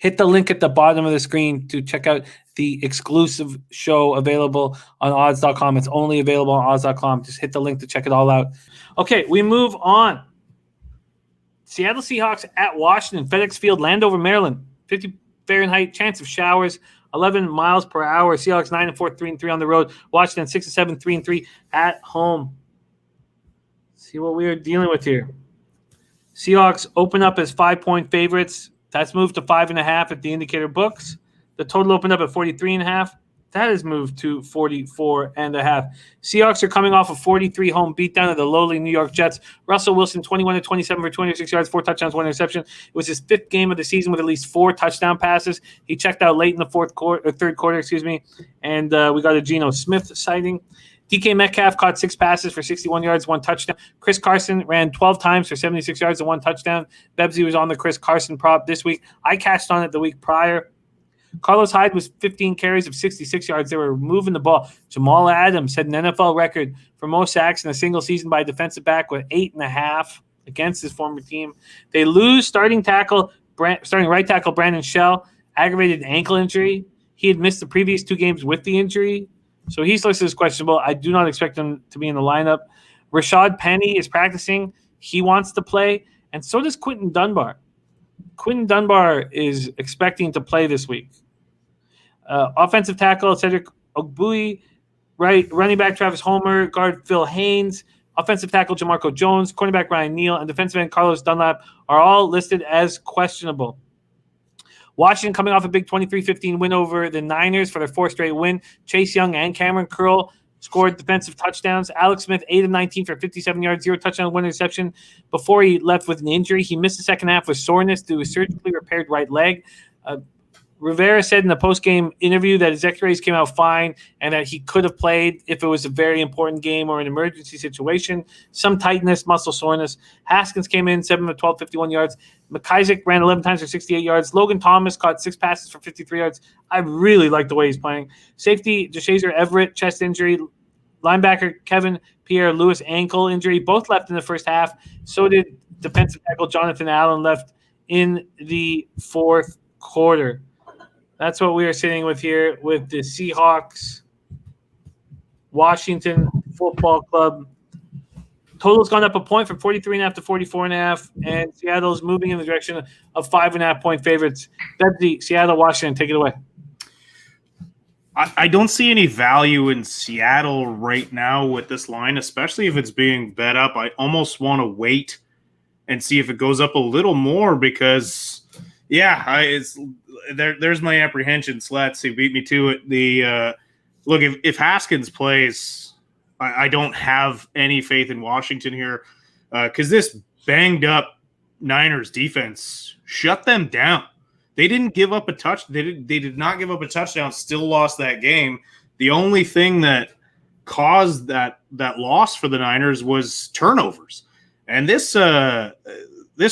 Hit the link at the bottom of the screen to check out the exclusive show available on odds.com. It's only available on odds.com. Just hit the link to check it all out. Okay, we move on. Seattle Seahawks at Washington, FedEx Field, Landover, Maryland. 50 Fahrenheit, chance of showers, 11 miles per hour. Seahawks 9-4, 3-3 on the road. Washington 6-7, 3-3 at home. See what we are dealing with here. Seahawks open up as 5-point favorites. That's moved to 5.5 at the indicator books. The total opened up at 43.5. That has moved to 44.5. Seahawks are coming off a 43 home beatdown of the lowly New York Jets. Russell Wilson, 21-27 for 26 yards, 4 touchdowns, 1 interception. It was his 5th game of the season with at least 4 touchdown passes. He checked out late in the third quarter, and we got a Geno Smith sighting. DK Metcalf caught 6 passes for 61 yards, 1 touchdown. Chris Carson ran 12 times for 76 yards and 1 touchdown. Bebsie was on the Chris Carson prop this week. I cashed on it the week prior. Carlos Hyde was 15 carries of 66 yards. They were moving the ball. Jamal Adams had an NFL record for most sacks in a single season by a defensive back with 8.5 against his former team. They lose starting right tackle Brandon Shell, aggravated ankle injury. He had missed the previous 2 games with the injury, so he's listed as questionable. I do not expect him to be in the lineup. Rashad Penny is practicing. He wants to play, and so does Quinton Dunbar. Quinton Dunbar is expecting to play this week. Offensive tackle Cedric Ogbui, running back Travis Homer, guard Phil Haynes, offensive tackle Jamarco Jones, cornerback Ryan Neal, and defensive end Carlos Dunlap are all listed as questionable. Washington coming off a big 23-15 win over the Niners for their 4th straight win. Chase Young and Cameron Curl scored defensive touchdowns. Alex Smith, 8 of 19 for 57 yards, 0 touchdown, 1 interception. Before he left with an injury, he missed the second half with soreness due to a surgically repaired right leg. Rivera said in the post-game interview that his x-rays came out fine and that he could have played if it was a very important game or an emergency situation. Some tightness, muscle soreness. Haskins came in 7 of 12, 51 yards. McIsaac ran 11 times for 68 yards. Logan Thomas caught 6 passes for 53 yards. I really like the way he's playing. Safety, Jashazer Everett, chest injury. Linebacker Kevin Pierre-Louis, ankle injury. Both left in the first half. So did defensive tackle Jonathan Allen, left in the 4th quarter. That's what we are sitting with here with the Seahawks, Washington Football Club. Total's gone up a point from 43.5 to 44.5, and Seattle's moving in the direction of 5.5-point favorites. Bebsie, Seattle, Washington, take it away. I don't see any value in Seattle right now with this line, especially if it's being bet up. I almost want to wait and see if it goes up a little more because, there's my apprehension. Slats, who beat me to it. Look, if Haskins plays, I don't have any faith in Washington here because this banged up Niners defense shut them down. They didn't give up a touch. They did not give up a touchdown. Still lost that game. The only thing that caused that loss for the Niners was turnovers. And this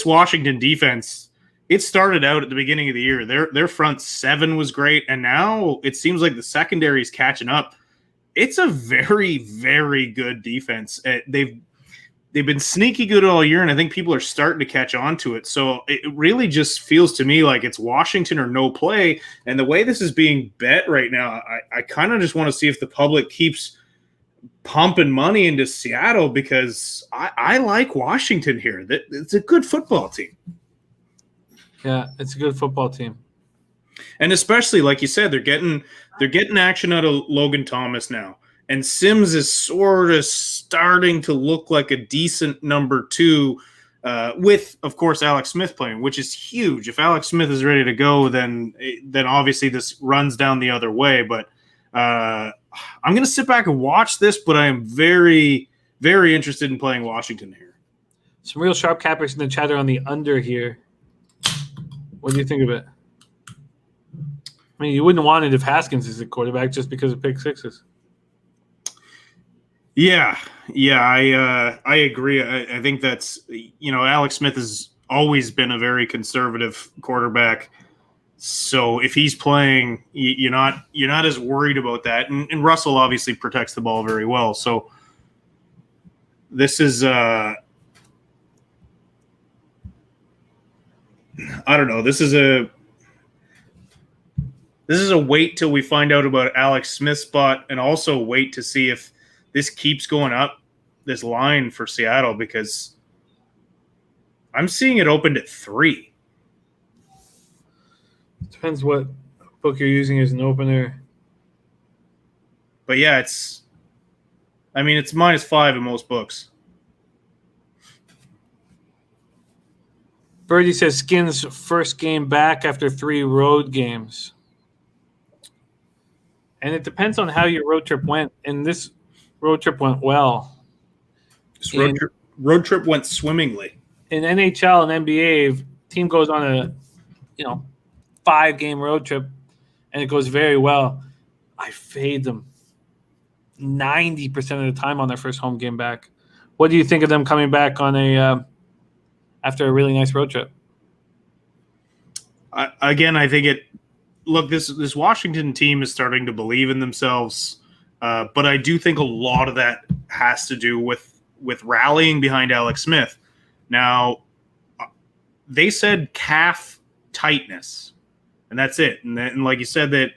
Washington defense, it started out at the beginning of the year. Their front 7 was great, and now it seems like the secondary is catching up. It's a very, very good defense. They've been sneaky good all year, and I think people are starting to catch on to it. So it really just feels to me like it's Washington or no play. And the way this is being bet right now, I kind of just want to see if the public keeps pumping money into Seattle because I like Washington here. It's a good football team. Yeah, it's a good football team. And especially, like you said, they're getting action out of Logan Thomas now. And Sims is sort of starting to look like a decent number 2 with, of course, Alex Smith playing, which is huge. If Alex Smith is ready to go, then obviously this runs down the other way. But I'm going to sit back and watch this, but I am very, very interested in playing Washington here. Some real sharp cappers in the chatter on the under here. What do you think of it? I mean, you wouldn't want it if Haskins is a quarterback just because of pick sixes. Yeah, I agree. I think that's, Alex Smith has always been a very conservative quarterback. So if he's playing, you're not as worried about that. And Russell obviously protects the ball very well. So this is I don't know. This is is a wait till we find out about Alex Smith's spot, and also wait to see if this keeps going up, this line for Seattle, because I'm seeing it opened at 3. Depends what book you're using as an opener. But yeah, it's -5 in most books. Birdie says Skins first game back after 3 road games. And it depends on how your road trip went. And this road trip went well. This road trip went swimmingly. In NHL and NBA, if team goes on a 5-game road trip and it goes very well, I fade them 90% of the time on their first home game back. What do you think of them coming back on after a really nice road trip? I think it. Look, this Washington team is starting to believe in themselves, but I do think a lot of that has to do with rallying behind Alex Smith. Now, they said calf tightness, and that's it. And like you said that,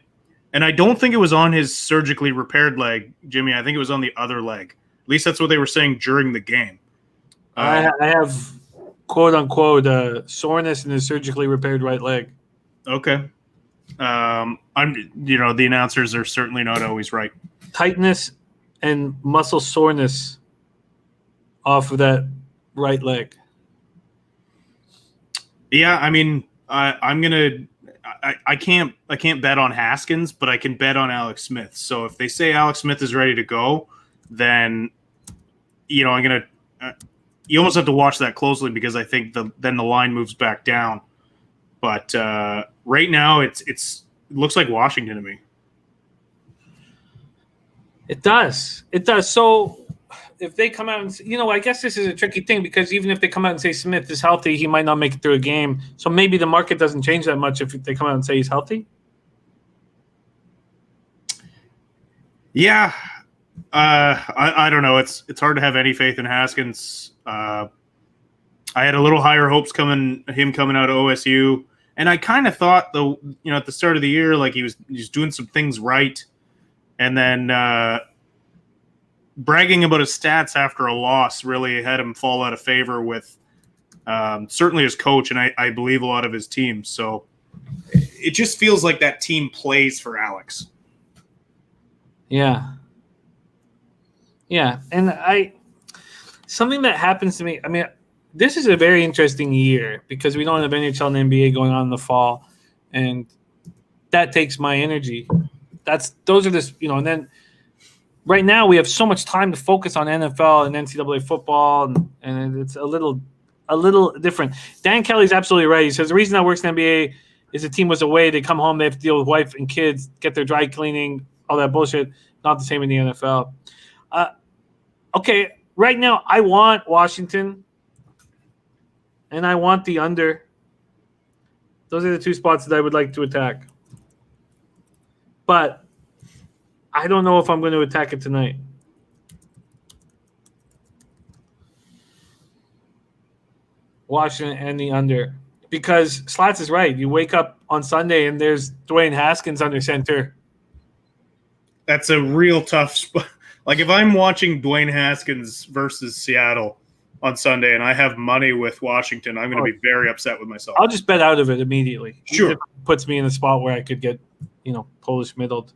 and I don't think it was on his surgically repaired leg, Jimmy. I think it was on the other leg. At least that's what they were saying during the game. I have quote unquote soreness in his surgically repaired right leg. Okay. The announcers are certainly not always right. Tightness and muscle soreness off of that right leg. Yeah, I mean, I can't bet on Haskins, but I can bet on Alex Smith. So if they say Alex Smith is ready to go, then you almost have to watch that closely, because I think then the line moves back down. But right now, it looks like Washington to me. It does. So if they come out and I guess this is a tricky thing, because even if they come out and say Smith is healthy, he might not make it through a game. So maybe the market doesn't change that much if they come out and say he's healthy. Yeah, I don't know. It's hard to have any faith in Haskins. I had a little higher hopes him coming out of OSU. And I kind of thought, though, at the start of the year, like he was doing some things right, and then bragging about his stats after a loss really had him fall out of favor with certainly his coach, and I believe a lot of his team. So it just feels like that team plays for Alex. Yeah. And something that happens to me, I mean, this is a very interesting year because we don't have NHL and NBA going on in the fall, and that takes my energy. Those are this, and then right now we have so much time to focus on NFL and NCAA football, and it's a little different. Dan Kelly's absolutely right. He says the reason that works in the NBA is the team was away, they come home, they have to deal with wife and kids, get their dry cleaning, all that bullshit. Not the same in the NFL. Okay, right now I want Washington. And I want the under. Those are the 2 spots that I would like to attack. But I don't know if I'm going to attack it tonight. Washington and the under. Because Slats is right. You wake up on Sunday and there's Dwayne Haskins under center. That's a real tough spot. Like if I'm watching Dwayne Haskins versus Seattle on Sunday and I have money with Washington, I'm going to be very upset with myself. I'll just bet out of it immediately. Sure. It puts me in a spot where I could get, Polish middled.